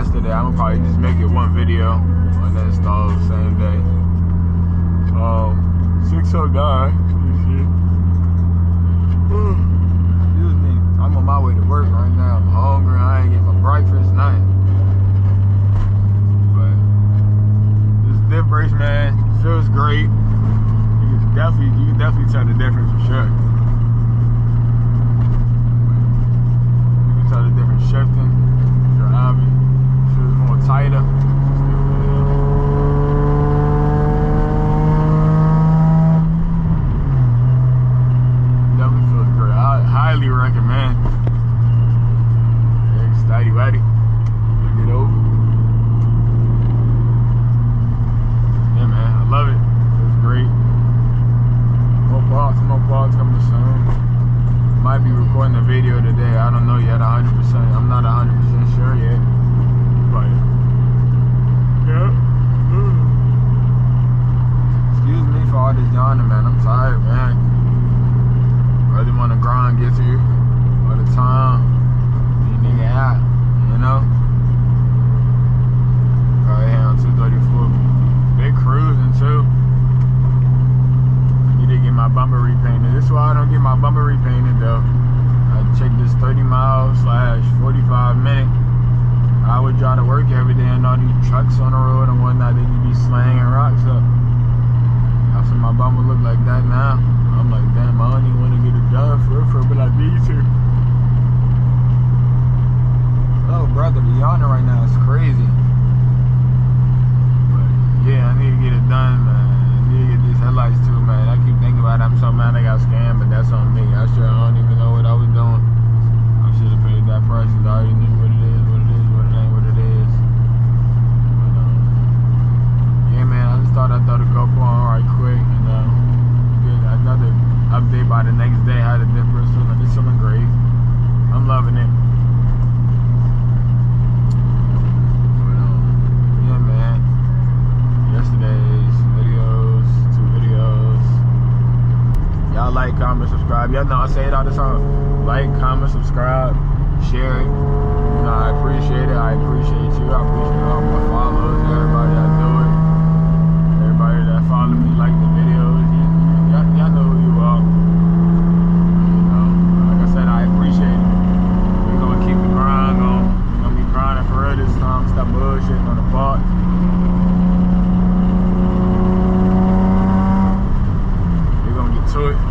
yesterday. I'm gonna probably just make it one video and then install the same day. 609. Excuse me. I'm on my way to work right now. I'm hungry. I ain't getting my breakfast, nothing. But this dip race, man, feels great. You can definitely tell the difference for sure. You can tell the difference shifting, driving. Feels more tighter. Definitely feels great. I highly recommend. Steady, ready. Get over. Yeah, man, I love it. It's great. More vlogs coming soon. Might be recording a video today. I don't know yet 100%. I'm not 100% sure yet. But yeah. Excuse me for all this yawning, man. I'm tired, man. Really want to grind, get to you all the time. Nigga out, you know? Right here on 234. Big cruising too. I need to get my bumper repainted. This is why I don't get my bumper repainted though. I check this 30 miles / 45 minute. I would drive to work every day and all these trucks on the road and whatnot, they just be slanging rocks up. I see my bumper look like that now. I'm like, damn, I don't even want to get it done for but I need to. Oh, brother, the yawning right now is crazy. But yeah, I need to get it done, man. I need to get these headlights too, man. I keep thinking about it. I'm so mad I got scammed, but that's on me. I don't even know what I was doing. I should have paid that price because I already knew what it is, what it is, what it ain't, what it is. But yeah, man, I just thought I'd throw the Gopro on right quick and get another update by the next day. How the difference feeling. It's feeling great. I'm loving it. Yesterday's videos, 2 videos. Y'all like, comment, subscribe. Y'all know I say it all the time. Like, comment, subscribe, share it. You know, I appreciate it. I appreciate you. I appreciate all my followers, everybody that do it. Everybody that follow me, like the videos. Y'all know who you are. You know, like I said, I appreciate it. We're gonna keep the grind on. We're gonna be grinding for real this time. Stop bullshitting on the park. To it. We're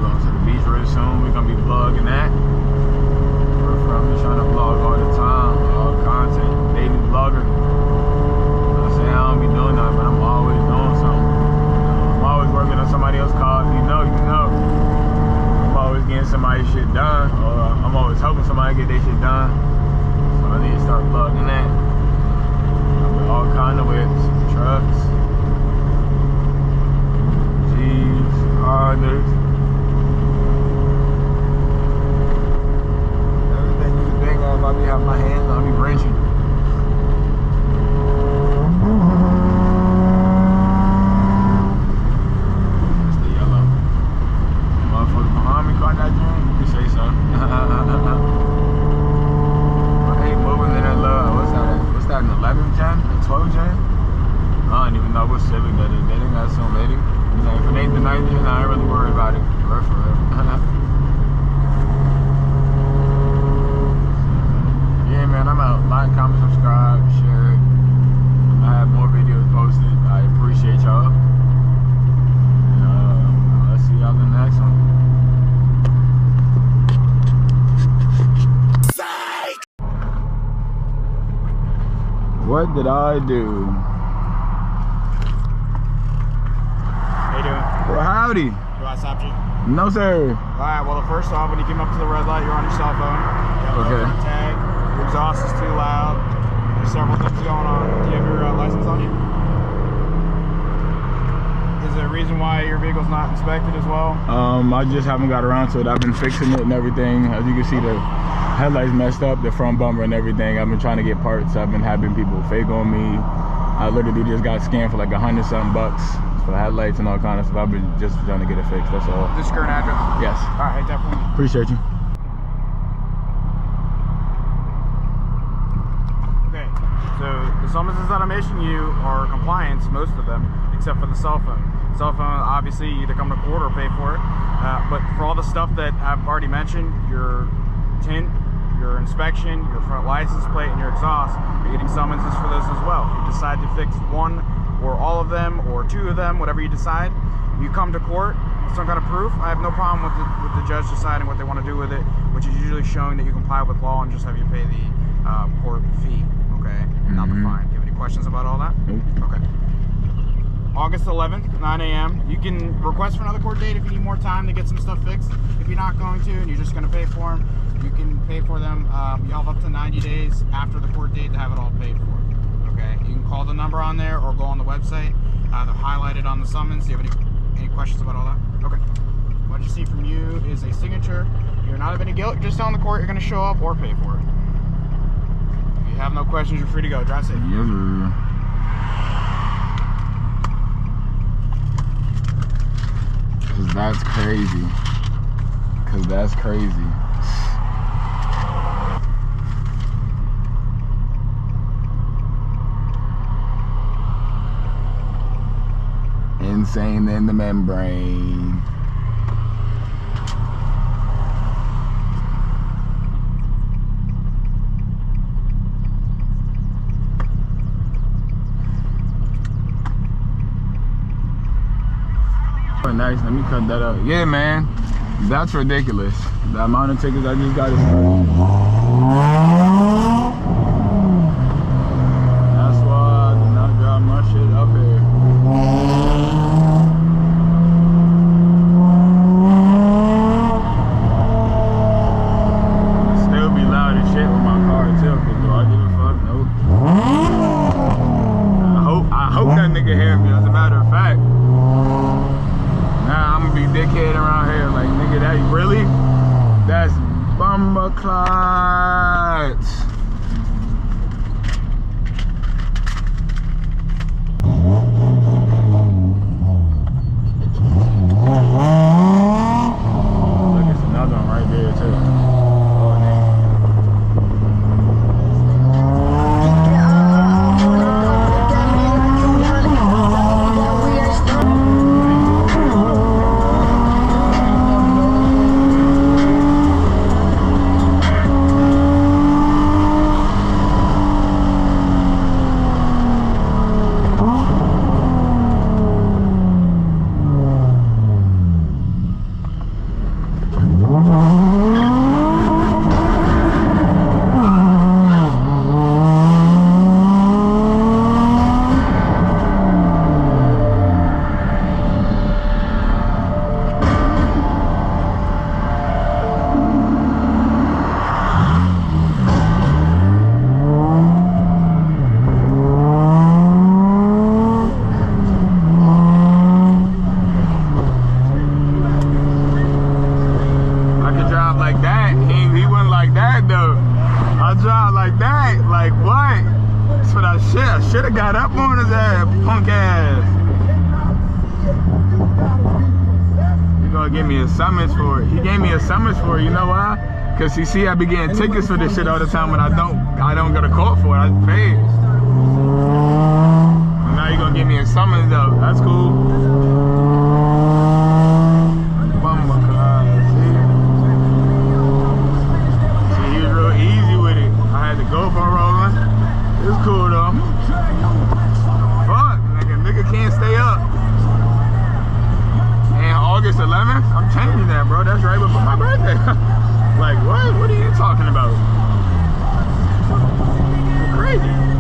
going to the beach really soon. We're gonna be vlogging that. I'm just trying to vlog all the time, all content, daily vlogger. I say I don't be doing nothing, but I'm always doing something. I'm always working on somebody else's cause. You know. I'm always getting somebody's shit done, or I'm always helping somebody get their shit done. So I need to start vlogging that. All kind of whips, trucks. Honors. Everything you can think of, I be having my hands on, I be wrenching. That's the yellow. Motherfucker behind me caught that joint? You can say so. Hey, moving in that love. What's that, an 11 gen? A 12 gen? I don't even know what Civic that is. They done got so many. You know, if it ain't the 90, then I ain't really worried about it. For real. Yeah, man, I'm out. Like, comment, subscribe, share it. I have more videos posted. I appreciate y'all. Let's see y'all in the next one. What did I do? Well, howdy. Do I stop you? No, sir. Alright, well, first off, when you came up to the red light, you're on your cell phone. You have Okay. a tag. Your exhaust is too loud. There's several things going on. Do you have your license on you? Is there a reason why your vehicle's not inspected as well? I just haven't got around to it. I've been fixing it and everything. As you can see, the headlights messed up, the front bumper and everything. I've been trying to get parts. I've been having people fake on me. I literally just got scammed for like $100-something for headlights and all kind of stuff. I've been just trying to get it fixed, that's all. This current address? Yes. Alright, definitely. Appreciate you. The summonses that I'm issuing you are compliance, most of them, except for the cell phone. Cell phone, obviously, you either come to court or pay for it. But for all the stuff that I've already mentioned, your tint, your inspection, your front license plate, and your exhaust, you're getting summonses for those as well. You decide to fix one or all of them or two of them, whatever you decide. You come to court, some kind of proof. I have no problem with the judge deciding what they want to do with it, which is usually showing that you comply with law and just have you pay the court fee, okay? Not the fine. Do you have any questions about all that? Nope. Okay. August 11th, 9 a.m. You can request for another court date if you need more time to get some stuff fixed. If you're not going to and you're just going to pay for them, you can pay for them. You have up to 90 days after the court date to have it all paid for. Okay? You can call the number on there or go on the website. They're highlighted on the summons. Do you have any questions about all that? Okay. What you see from you is a signature. You're not of any guilt. You're just telling the court you're going to show up or pay for it. If you have no questions, you're free to go. Drive safe. Yes, sir. Cause that's crazy. Cause that's crazy. Insane in the membrane. Nice, let me cut that up. Yeah, man, that's ridiculous. The amount of tickets I just got is that's why I did not drop my shit up here. I'll still be loud as shit with my car too, because do I give a fuck? Nope. I hope that nigga hear me, as a matter of fact. Nah, I'm gonna be dickhead around here, like, nigga, that really? That's bumper clots. Look, it's another one right there, too. Should have got up on his ass, punk ass. You're gonna give me a summons for it. He gave me a summons for it, you know why? Cause you see I be getting tickets for this shit all the time when I don't go to court for it, I pay. And now you're gonna give me a summons though, that's cool. See, he was real easy with it. I had the Gopro rolling. It was cool though. Fuck, nigga can't stay up. And August 11th, I'm changing that, bro. That's right before my birthday. Like, what? What are you talking about? You're crazy.